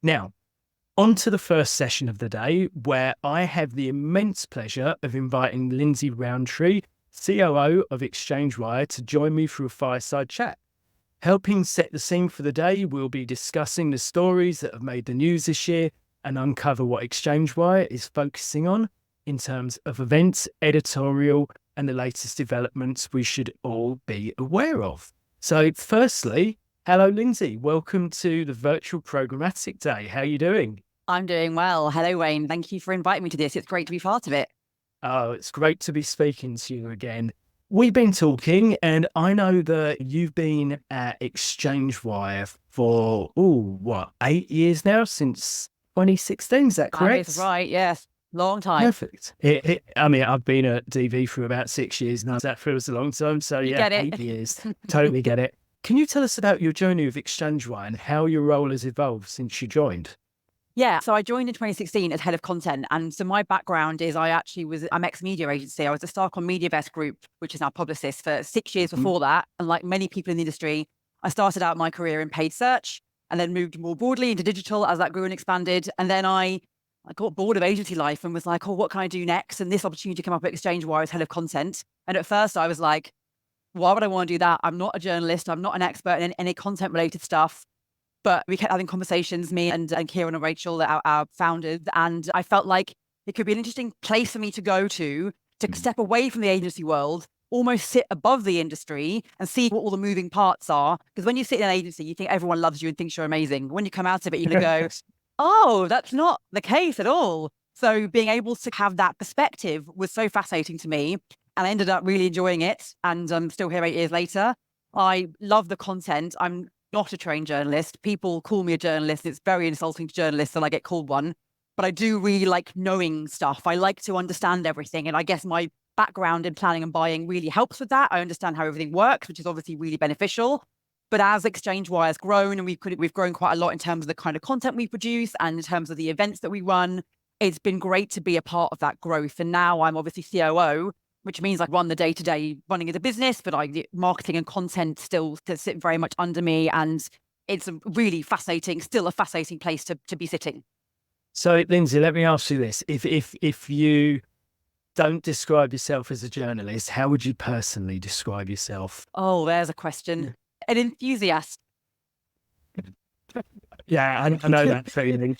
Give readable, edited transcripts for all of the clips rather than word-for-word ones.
Now, on to the first session of the day, where I have the immense pleasure of inviting Lindsay Rowntree, COO of ExchangeWire, to join me for a fireside chat. Helping set the scene for the day, we'll be discussing the stories that have made the news this year and uncover what ExchangeWire is focusing on in terms of events, editorial, and the latest developments we should all be aware of. So firstly, hello, Lindsay. Welcome to the virtual Programmatic Day. How are you doing? I'm doing well. Hello, Wayne. Thank you for inviting me to this. It's great to be part of it. Oh, it's great to be speaking to you again. We've been talking, and I know that you've been at ExchangeWire for, 8 years now, since 2016. Is that correct? That is right. Yes. Long time. Perfect. I've been at DV for about 6 years now. That feels a long time. So You yeah, get it. 8 years. Totally get it. Can you tell us about your journey with ExchangeWire and how your role has evolved since you joined? Yeah. So I joined in 2016 as head of content. And so my background is I'm ex-media agency. I was a Starcom MediaVest Group, which is now Publicis, for 6 years before that. And like many people in the industry, I started out my career in paid search and then moved more broadly into digital as that grew and expanded. And then I got bored of agency life and was like, oh, what can I do next? And this opportunity came up at ExchangeWire as head of content. And at first I was like, why would I want to do that? I'm not a journalist. I'm not an expert in any content related stuff. But we kept having conversations, me and Kieran and Rachel, our founders. And I felt like it could be an interesting place for me to go to step away from the agency world, almost sit above the industry and see what all the moving parts are. Because when you sit in an agency, you think everyone loves you and thinks you're amazing. When you come out of it, you're going to go, oh, that's not the case at all. So being able to have that perspective was so fascinating to me. And I ended up really enjoying it. And I'm still here 8 years later. I love the content. I'm not a trained journalist. People call me a journalist. It's very insulting to journalists that I get called one. But I do really like knowing stuff. I like to understand everything. And I guess my background in planning and buying really helps with that. I understand how everything works, which is obviously really beneficial. But as ExchangeWire has grown, and we've grown quite a lot in terms of the kind of content we produce and in terms of the events that we run, it's been great to be a part of that growth. And now I'm obviously COO, which means I run the day-to-day running of the business, but marketing and content still sit very much under me. And it's still a fascinating place to be sitting. So, Lindsay, let me ask you this. If you don't describe yourself as a journalist, how would you personally describe yourself? Oh, there's a question. An enthusiast. Yeah, I know that feeling.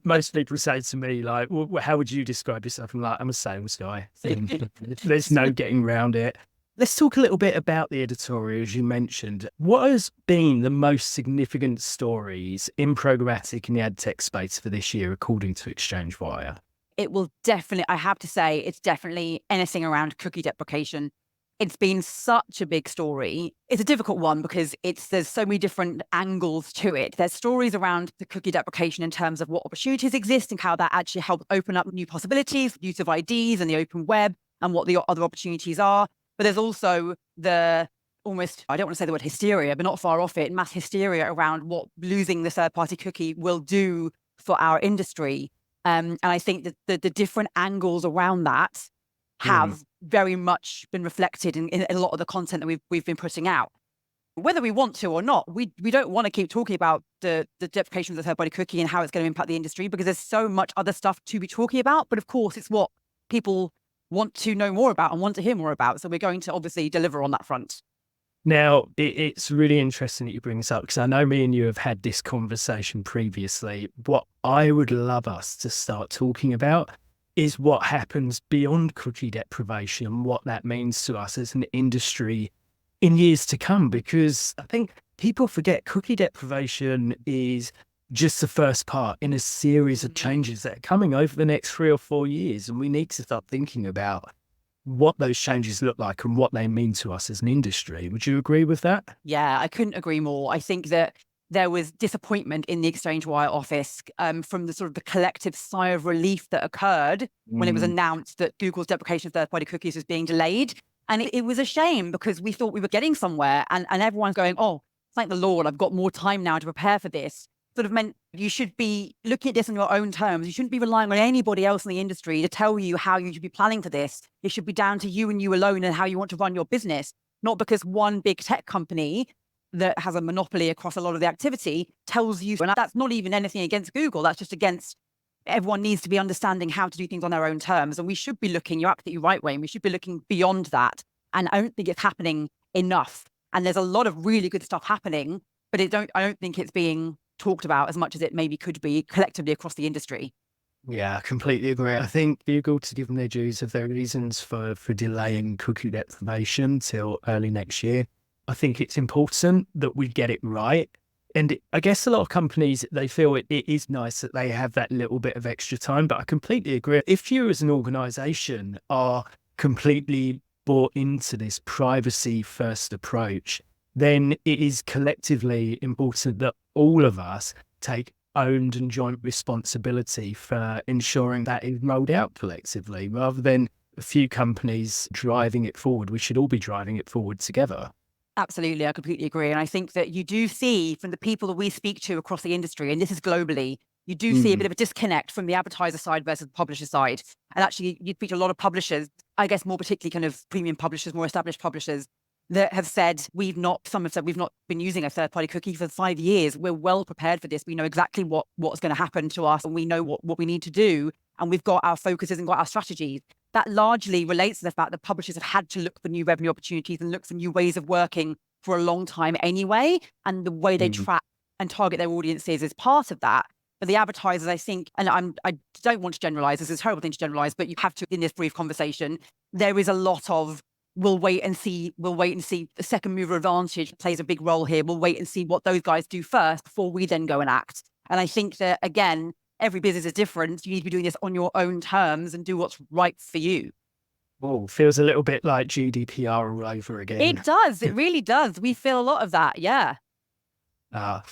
Most people say to me, like, well, how would you describe yourself? I'm like, I'm a sales guy. There's no getting around it. Let's talk a little bit about the editorial, as you mentioned. What has been the most significant stories in programmatic in the ad tech space for this year, according to ExchangeWire? It will definitely, I have to say, it's definitely anything around cookie deprecation. It's been such a big story. It's a difficult one because there's so many different angles to it. There's stories around the cookie deprecation in terms of what opportunities exist and how that actually helps open up new possibilities, use of IDs and the open web and what the other opportunities are. But there's also I don't want to say the word hysteria, but not far off it, mass hysteria around what losing the third-party cookie will do for our industry. And I think that the different angles around that have very much been reflected in a lot of the content that we've been putting out. Whether we want to or not, we don't want to keep talking about the deprecation of the third-party cookie and how it's going to impact the industry because there's so much other stuff to be talking about. But of course, it's what people want to know more about and want to hear more about. So we're going to obviously deliver on that front. Now, it's really interesting that you bring this up because I know me and you have had this conversation previously. What I would love us to start talking about is what happens beyond cookie deprivation and what that means to us as an industry in years to come, because I think people forget cookie deprivation is just the first part in a series of changes that are coming over the next 3 or 4 years. And we need to start thinking about what those changes look like and what they mean to us as an industry. Would you agree with that? Yeah, I couldn't agree more. I think that there was disappointment in the ExchangeWire office from the sort of the collective sigh of relief that occurred when it was announced that Google's deprecation of third-party cookies was being delayed. And it was a shame because we thought we were getting somewhere and everyone's going, oh, thank the Lord, I've got more time now to prepare for this. Sort of meant you should be looking at this on your own terms. You shouldn't be relying on anybody else in the industry to tell you how you should be planning for this. It should be down to you and you alone and how you want to run your business, not because one big tech company that has a monopoly across a lot of the activity tells you, and that's not even anything against Google, that's just against everyone needs to be understanding how to do things on their own terms. And we should be looking, you're absolutely right, Wayne, we should be looking beyond that. And I don't think it's happening enough. And there's a lot of really good stuff happening, but I don't think it's being talked about as much as it maybe could be collectively across the industry. Yeah, I completely agree. I think Google, to give them their dues of their reasons for delaying cookie deprecation till early next year, I think it's important that we get it right. And I guess a lot of companies, they feel it is nice that they have that little bit of extra time, but I completely agree. If you as an organization are completely bought into this privacy first approach, then it is collectively important that all of us take owned and joint responsibility for ensuring that is rolled out collectively rather than a few companies driving it forward. We should all be driving it forward together. Absolutely. I completely agree. And I think that you do see from the people that we speak to across the industry, and this is globally, you do see a bit of a disconnect from the advertiser side versus the publisher side. And actually, you speak to a lot of publishers, I guess more particularly kind of premium publishers, more established publishers, that have said, some have said we've not been using a third-party cookie for 5 years. We're well prepared for this. We know exactly what's going to happen to us, and we know what we need to do. And we've got our focuses and got our strategies. That largely relates to the fact that publishers have had to look for new revenue opportunities and look for new ways of working for a long time anyway. And the way they track and target their audiences is part of that. But the advertisers, I think, and I don't want to generalize, this is a terrible thing to generalize, but you have to, in this brief conversation, there is a lot of, we'll wait and see. The second mover advantage plays a big role here. We'll wait and see what those guys do first before we then go and act. And I think that, again, every business is different. You need to be doing this on your own terms and do what's right for you. Oh, feels a little bit like GDPR all over again. It does. It really does. We feel a lot of that. Yeah.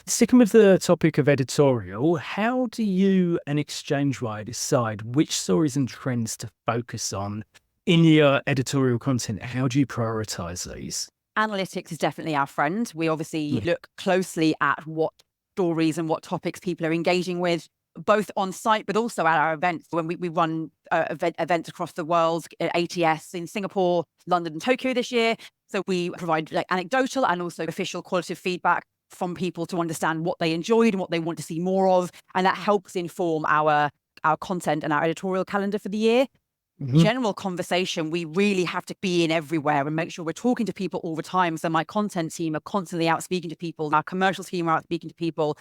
Sticking with the topic of editorial, how do you and ExchangeWire decide which stories and trends to focus on in your editorial content? How do you prioritize these? Analytics is definitely our friend. We obviously look closely at what stories and what topics people are engaging with, both on site, but also at our events. When we run events across the world, at ATS in Singapore, London, and Tokyo this year. So we provide anecdotal and also official qualitative feedback from people to understand what they enjoyed and what they want to see more of. And that helps inform our content and our editorial calendar for the year. General conversation, we really have to be in everywhere and make sure we're talking to people all the time. So my content team are constantly out speaking to people. Our commercial team are out speaking to people.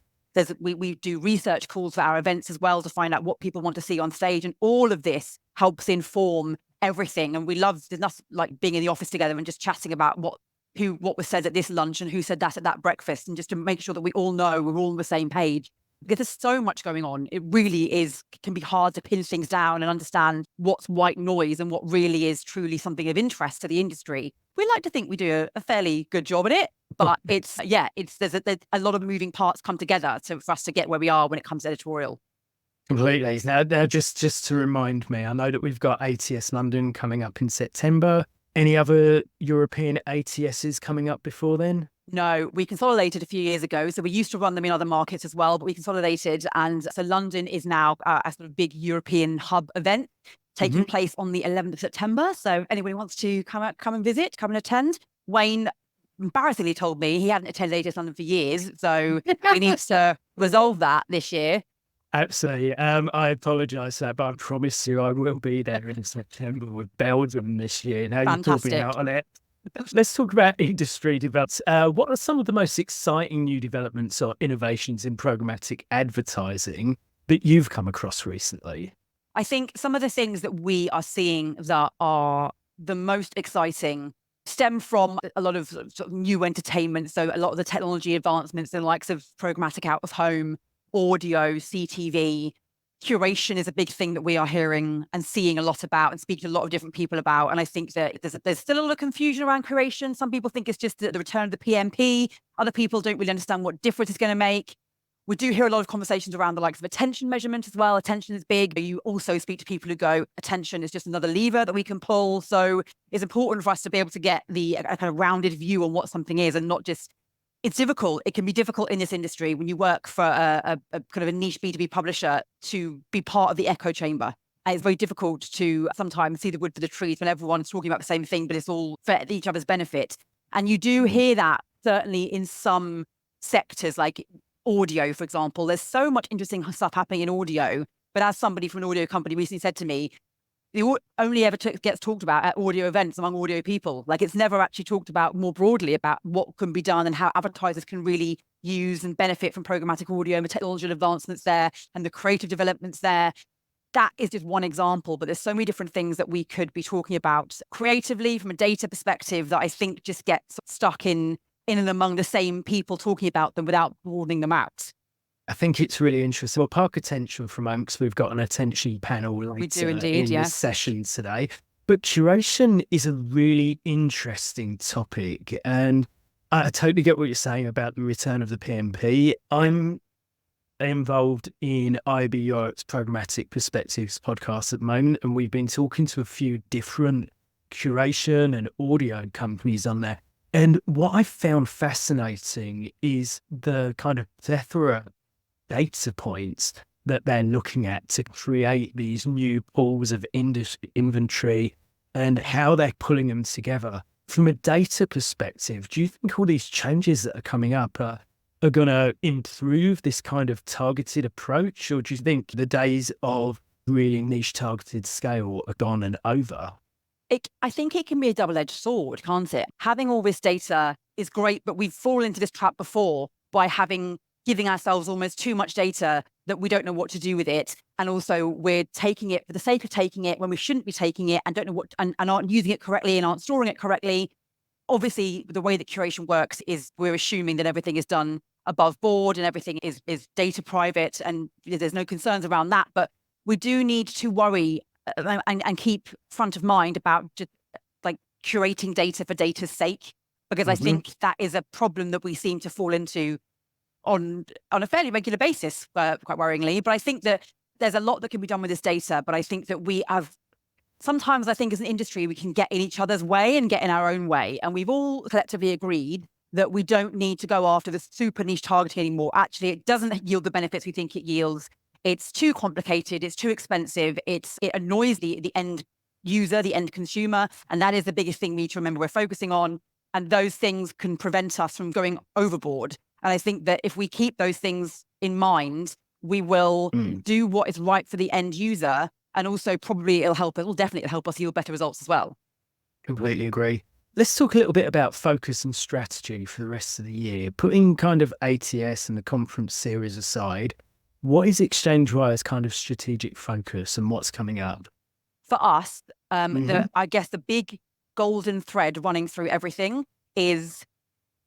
We do research calls for our events as well to find out what people want to see on stage. And all of this helps inform everything. And there's nothing like being in the office together and just chatting about what was said at this lunch and who said that at that breakfast. And just to make sure that we all know we're all on the same page. Because there's so much going on. It really can be hard to pin things down and understand what's white noise and what really is truly something of interest to the industry. We like to think we do a fairly good job at it, but there's a lot of moving parts come together for us to get where we are when it comes to editorial. Completely. Now just to remind me, I know that we've got ATS London coming up in September. Any other European ATSs coming up before then? No, we consolidated a few years ago. So we used to run them in other markets as well, but we consolidated. And so London is now a sort of big European hub event taking place on the 11th of September. So anybody wants to come and visit, come and attend. Wayne embarrassingly told me he hadn't attended ATS London for years. So we need to resolve that this year. Absolutely. I apologise for that, but I promise you I will be there in September with Belgium this year. Now you're talking out on it. Let's talk about industry developments. What are some of the most exciting new developments or innovations in programmatic advertising that you've come across recently? I think some of the things that we are seeing that are the most exciting stem from a lot of, sort of new entertainment. So a lot of the technology advancements in the likes of programmatic out of home, audio, CTV. Curation is a big thing that we are hearing and seeing a lot about and speaking to a lot of different people about. And I think that there's still a lot of confusion around curation. Some people think it's just the return of the PMP. Other people don't really understand what difference it's going to make. We do hear a lot of conversations around the likes of attention measurement as well. Attention is big. You also speak to people who go, attention is just another lever that we can pull. So it's important for us to be able to get a kind of rounded view on what something is and not just. It's difficult. It can be difficult in this industry when you work for a kind of a niche B2B publisher to be part of the echo chamber. And it's very difficult to sometimes see the wood for the trees when everyone's talking about the same thing, but it's all for each other's benefit. And you do hear that certainly in some sectors like audio, for example, there's so much interesting stuff happening in audio. But as somebody from an audio company recently said to me, it only ever gets talked about at audio events among audio people. Like, it's never actually talked about more broadly about what can be done and how advertisers can really use and benefit from programmatic audio and the technological advancements there and the creative developments there. That is just one example, but there's so many different things that we could be talking about creatively from a data perspective that I think just get stuck in and among the same people talking about them without broadening them out. I think it's really interesting. We'll park attention for a moment because we've got an attention panel later We do indeed, in this session today. But curation is a really interesting topic. And I totally get what you're saying about the return of the PMP. I'm involved in IB Europe's Programmatic Perspectives podcast at the moment, and we've been talking to a few different curation and audio companies on there. And what I found fascinating is the kind of plethora data points that they're looking at to create these new pools of inventory and how they're pulling them together. From a data perspective, do you think all these changes that are coming up are going to improve this kind of targeted approach? Or do you think the days of really niche targeted scale are gone and over? I think it can be a double-edged sword, can't it? Having all this data is great, but we've fallen into this trap before by giving ourselves almost too much data that we don't know what to do with it. And also we're taking it for the sake of taking it when we shouldn't be taking it and don't know and aren't using it correctly and aren't storing it correctly. Obviously, the way that curation works is we're assuming that everything is done above board and everything is data private and there's no concerns around that. But we do need to worry and keep front of mind about just like curating data for data's sake, because I think that is a problem that we seem to fall into on a fairly regular basis, quite worryingly. But I think that there's a lot that can be done with this data. But I think that sometimes I think as an industry, we can get in each other's way and get in our own way. And we've all collectively agreed that we don't need to go after the super niche targeting anymore. Actually, it doesn't yield the benefits we think it yields. It's too complicated. It's too expensive. It annoys the end user, the end consumer. And that is the biggest thing we need to remember we're focusing on. And those things can prevent us from going overboard. And I think that if we keep those things in mind, we will do what is right for the end user. And also probably it will definitely help us yield better results as well. Completely agree. Let's talk a little bit about focus and strategy for the rest of the year. Putting kind of ATS and the conference series aside, what is ExchangeWire's kind of strategic focus and what's coming up? For us, I guess the big golden thread running through everything is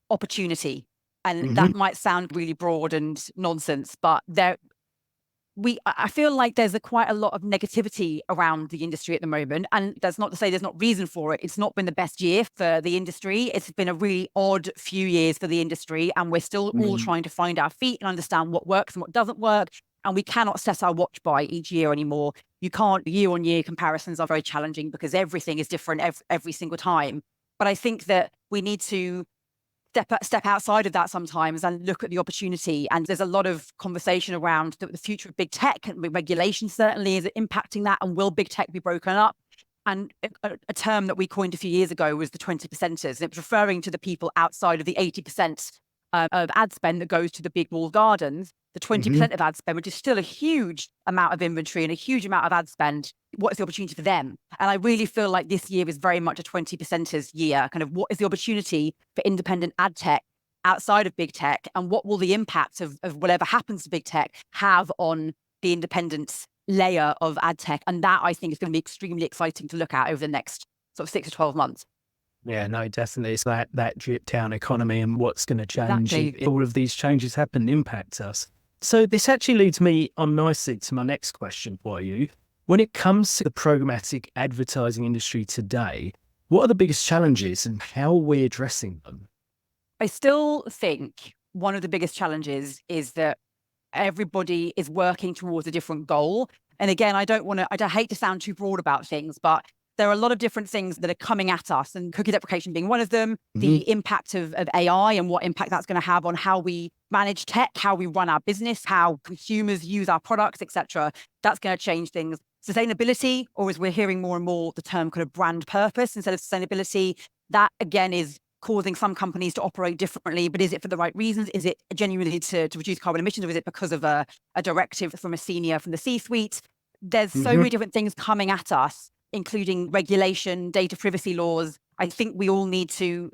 opportunity. And that might sound really broad and nonsense, but I feel like there's quite a lot of negativity around the industry at the moment. And that's not to say there's not reason for it. It's not been the best year for the industry. It's been a really odd few years for the industry. And we're still all trying to find our feet and understand what works and what doesn't work. And we cannot set our watch by each year anymore. You can't, year-on-year comparisons are very challenging because everything is different every single time. But I think that we need to step outside of that sometimes and look at the opportunity. And there's a lot of conversation around the future of big tech, and regulation certainly is impacting that. And will big tech be broken up? And a term that we coined a few years ago was the 20%ers. And it was referring to the people outside of the 80% of ad spend that goes to the big walled gardens. The 20% of ad spend, which is still a huge amount of inventory and a huge amount of ad spend. What is the opportunity for them? And I really feel like this year is very much a 20%ers year. Kind of what is the opportunity for independent ad tech outside of big tech? And what will the impact of whatever happens to big tech have on the independent layer of ad tech? And that, I think, is going to be extremely exciting to look at over the next sort of 6 to 12 months. Yeah, no, definitely. It's that drip down economy and what's going to change. Exactly. All of these changes happen and impact us. So this actually leads me on nicely to my next question for you. When it comes to the programmatic advertising industry today, what are the biggest challenges and how are we addressing them? I still think one of the biggest challenges is that everybody is working towards a different goal. And again, I hate to sound too broad about things, but there are a lot of different things that are coming at us, and cookie deprecation being one of them, the impact of AI and what impact that's going to have on how we manage tech, how we run our business, how consumers use our products, etc. That's going to change things. Sustainability, or as we're hearing more and more, the term kind of brand purpose instead of sustainability, that again is causing some companies to operate differently, but is it for the right reasons? Is it genuinely to reduce carbon emissions, or is it because of a directive from the C-suite? There's so many different things coming at us, including regulation, data privacy laws. I think we all need to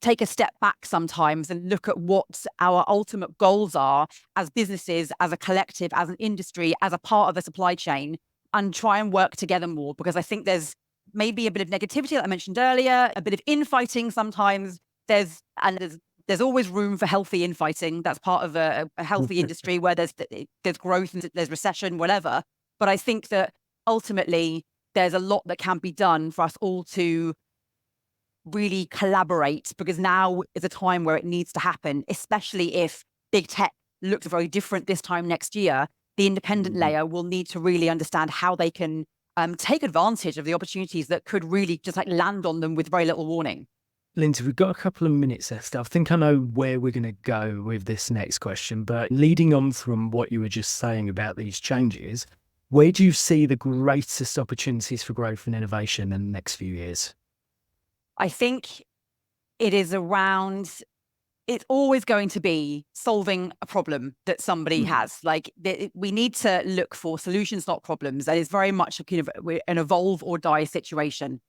take a step back sometimes and look at what our ultimate goals are as businesses, as a collective, as an industry, as a part of the supply chain, and try and work together more. Because I think there's maybe a bit of negativity that I mentioned earlier, a bit of infighting sometimes. There's always room for healthy infighting. That's part of a healthy industry where there's growth and there's recession, whatever. But I think that ultimately there's a lot that can be done for us all to really collaborate, because now is a time where it needs to happen, especially if big tech looks very different this time next year. The independent layer will need to really understand how they can take advantage of the opportunities that could really just like land on them with very little warning. Lindsay, we've got a couple of minutes left. I think I know where we're going to go with this next question, but leading on from what you were just saying about these changes, where do you see the greatest opportunities for growth and innovation in the next few years? I think it is around, it's always going to be solving a problem that somebody has. Like we need to look for solutions, not problems. That is very much an evolve or die situation.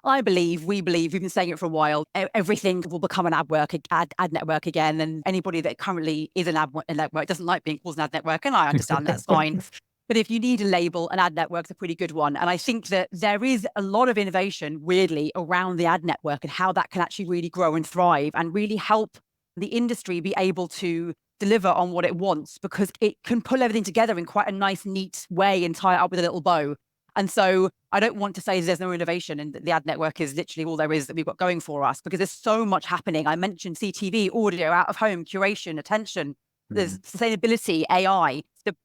We believe, we've been saying it for a while, everything will become an ad network again. And anybody that currently is an ad network doesn't like being called an ad network. And I understand that's fine. But if you need a label, an ad network's a pretty good one. And I think that there is a lot of innovation, weirdly, around the ad network and how that can actually really grow and thrive and really help the industry be able to deliver on what it wants, because it can pull everything together in quite a nice, neat way and tie it up with a little bow. And so I don't want to say there's no innovation and the ad network is literally all there is that we've got going for us, because there's so much happening. I mentioned CTV, audio, out of home, curation, attention, there's sustainability, AI, the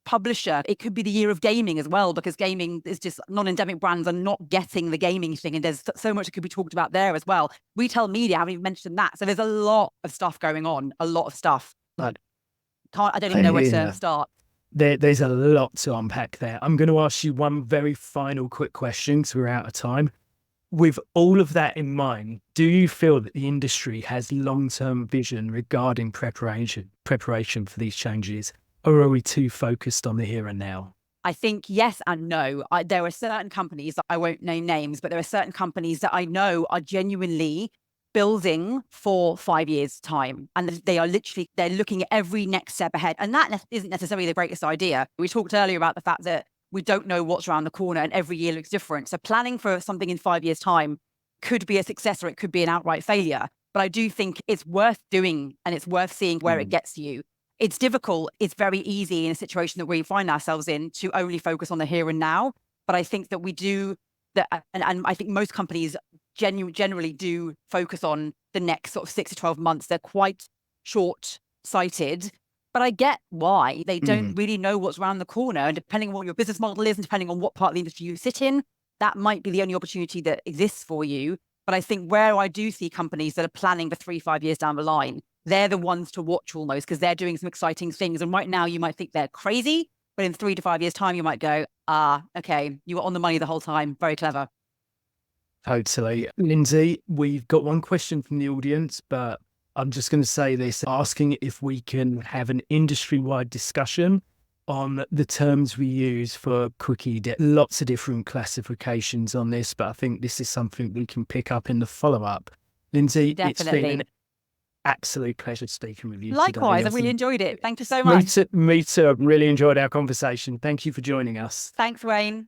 publisher. It could be the year of gaming as well, because gaming is just non-endemic brands are not getting the gaming thing. And there's so much that could be talked about there as well. Retail media, I haven't even mentioned that. So there's a lot of stuff going on, a lot of stuff. I don't even know where to start. There's a lot to unpack there. I'm going to ask you one very final quick question because we're out of time. With all of that in mind, do you feel that the industry has long-term vision regarding preparation for these changes? Or are we too focused on the here and now? I think yes and no. There are certain companies that I won't name names, but there are certain companies that I know are genuinely building for 5 years' time. And they're looking at every next step ahead. And that isn't necessarily the greatest idea. We talked earlier about the fact that we don't know what's around the corner and every year looks different. So planning for something in 5 years' time could be a success or it could be an outright failure. But I do think it's worth doing and it's worth seeing where it gets you. It's difficult. It's very easy in a situation that we find ourselves in to only focus on the here and now. But I think that we do that. And I think most companies generally do focus on the next sort of 6 to 12 months. They're quite short-sighted, but I get why. They don't really know what's around the corner. And depending on what your business model is and depending on what part of the industry you sit in, that might be the only opportunity that exists for you. But I think where I do see companies that are planning for 3-5 years down the line, they're the ones to watch almost, because they're doing some exciting things. And right now you might think they're crazy, but in 3 to 5 years time, you might go, okay, you were on the money the whole time. Very clever. Totally. Lindsay, we've got one question from the audience, but I'm just going to say this, asking if we can have an industry-wide discussion on the terms we use for cookie. Lots of different classifications on this, but I think this is something we can pick up in the follow-up. Lindsay, It's been an absolute pleasure speaking with you. Likewise, today. I really enjoyed it. Thank you so much. Me too. I've really enjoyed our conversation. Thank you for joining us. Thanks, Wayne.